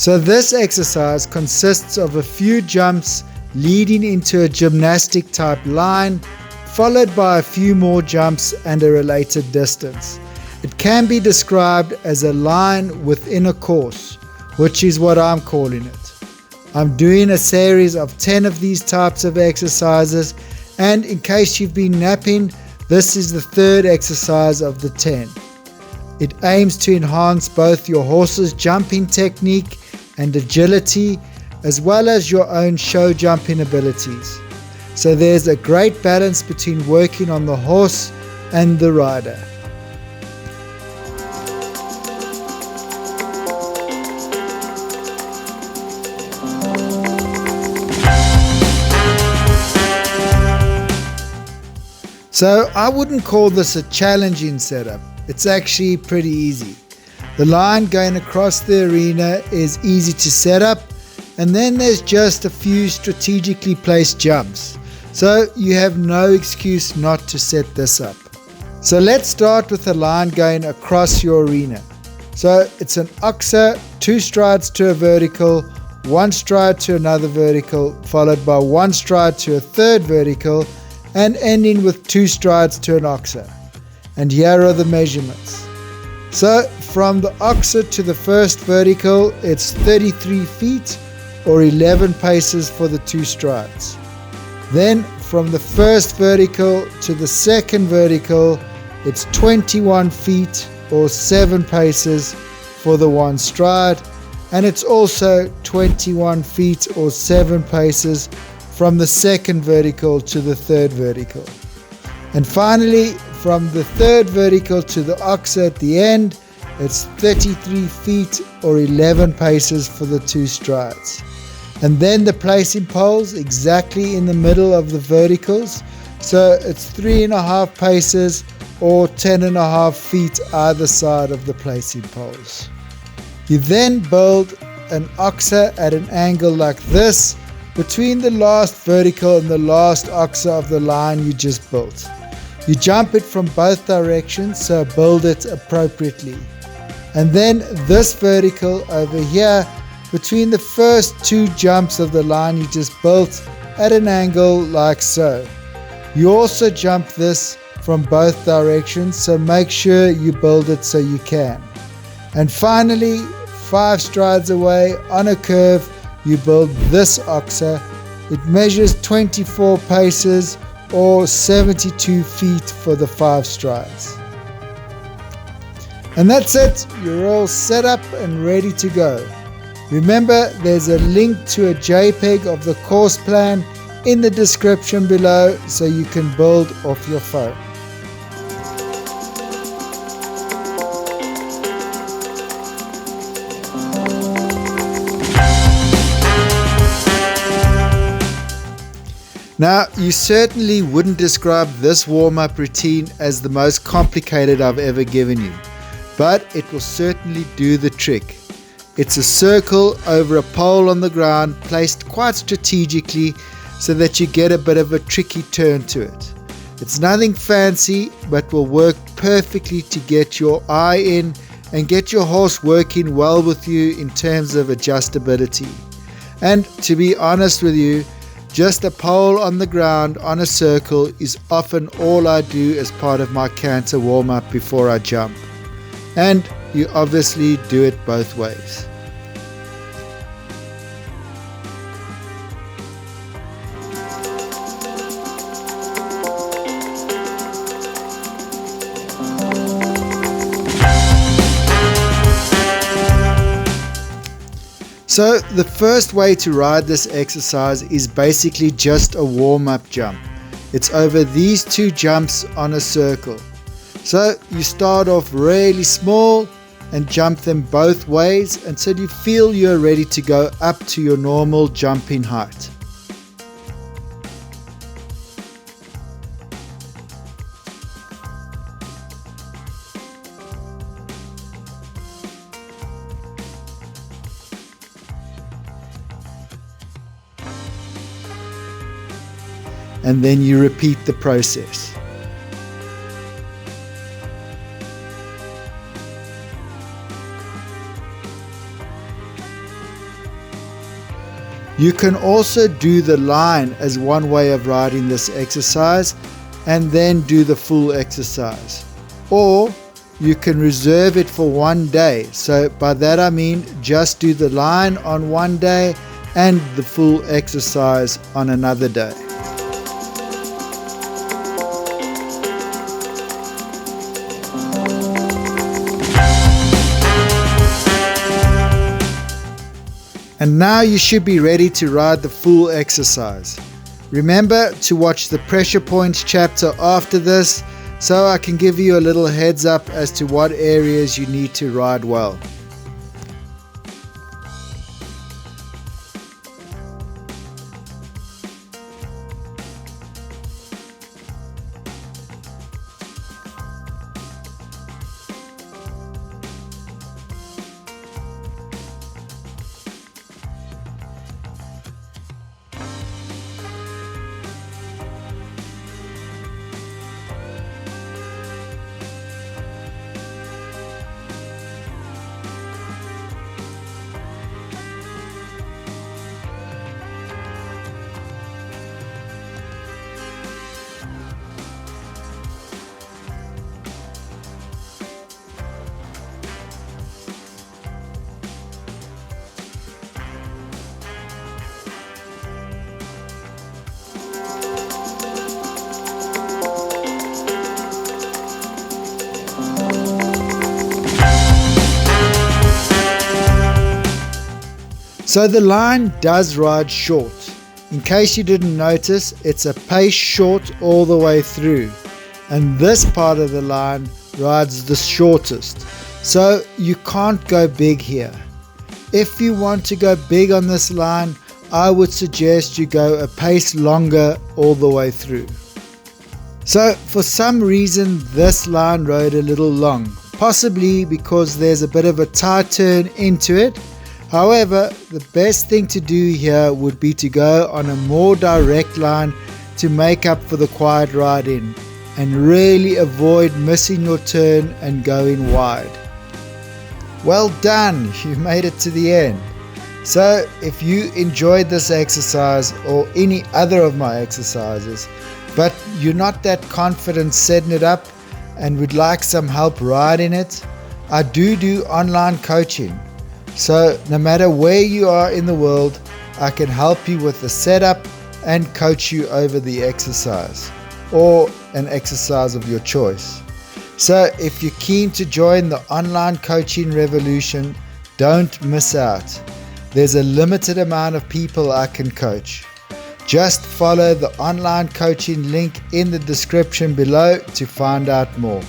So this exercise consists of a few jumps leading into a gymnastic type line, followed by a few more jumps and a related distance. It can be described as a line within a course, which is what I'm calling it. I'm doing a series of 10 of these types of exercises, and in case you've been napping, this is the third exercise of the 10. It aims to enhance both your horse's jumping technique and agility, as well as your own show jumping abilities. So there's a great balance between working on the horse and the rider. So I wouldn't call this a challenging setup. It's actually pretty easy. The line going across the arena is easy to set up, and then there's just a few strategically placed jumps. So you have no excuse not to set this up. So let's start with the line going across your arena. So it's an oxer, 2 strides to a vertical, 1 stride to another vertical, followed by 1 stride to a third vertical, and ending with 2 strides to an oxer. And here are the measurements. So from the oxer to the first vertical, it's 33 feet or 11 paces for the 2 strides. Then from the first vertical to the second vertical, it's 21 feet or 7 paces for the 1 stride, and it's also 21 feet or 7 paces from the second vertical to the third vertical. And finally, from the third vertical to the oxer at the end, it's 33 feet or 11 paces for the 2 strides. And then the placing poles exactly in the middle of the verticals, so it's 3.5 paces or 10.5 feet either side of the placing poles. You then build an oxer at an angle like this between the last vertical and the last oxer of the line you just built. You jump it from both directions, so build it appropriately. And then this vertical over here between the first 2 jumps of the line you just built at an angle like so. You also jump this from both directions, so make sure you build it so you can. And finally, 5 strides away on a curve, you build this oxer. It measures 24 paces or 72 feet for the 5 strides. And that's it, you're all set up and ready to go. Remember, there's a link to a JPEG of the course plan in the description below so you can build off your phone. Now, you certainly wouldn't describe this warm-up routine as the most complicated I've ever given you, but it will certainly do the trick. It's a circle over a pole on the ground placed quite strategically so that you get a bit of a tricky turn to it. It's nothing fancy, but will work perfectly to get your eye in and get your horse working well with you in terms of adjustability. And to be honest with you, just a pole on the ground on a circle is often all I do as part of my canter warm-up before I jump. And you obviously do it both ways. So the first way to ride this exercise is basically just a warm-up jump. It's over these 2 jumps on a circle. So you start off really small and jump them both ways until you feel you're ready to go up to your normal jumping height. And then you repeat the process. You can also do the line as one way of riding this exercise and then do the full exercise. Or you can reserve it for one day. So by that I mean just do the line on one day and the full exercise on another day. And now you should be ready to ride the full exercise. Remember to watch the pressure points chapter after this, so I can give you a little heads up as to what areas you need to ride well. So the line does ride short. In case you didn't notice, it's a pace short all the way through. And this part of the line rides the shortest. So you can't go big here. If you want to go big on this line, I would suggest you go a pace longer all the way through. So for some reason this line rode a little long, possibly because there's a bit of a tight turn into it. However, the best thing to do here would be to go on a more direct line to make up for the quiet ride in and really avoid missing your turn and going wide. Well done, you made it to the end. So if you enjoyed this exercise or any other of my exercises, but you're not that confident setting it up and would like some help riding it, I do online coaching. So no matter where you are in the world, I can help you with the setup and coach you over the exercise or an exercise of your choice. So if you're keen to join the online coaching revolution, don't miss out. There's a limited amount of people I can coach. Just follow the online coaching link in the description below to find out more.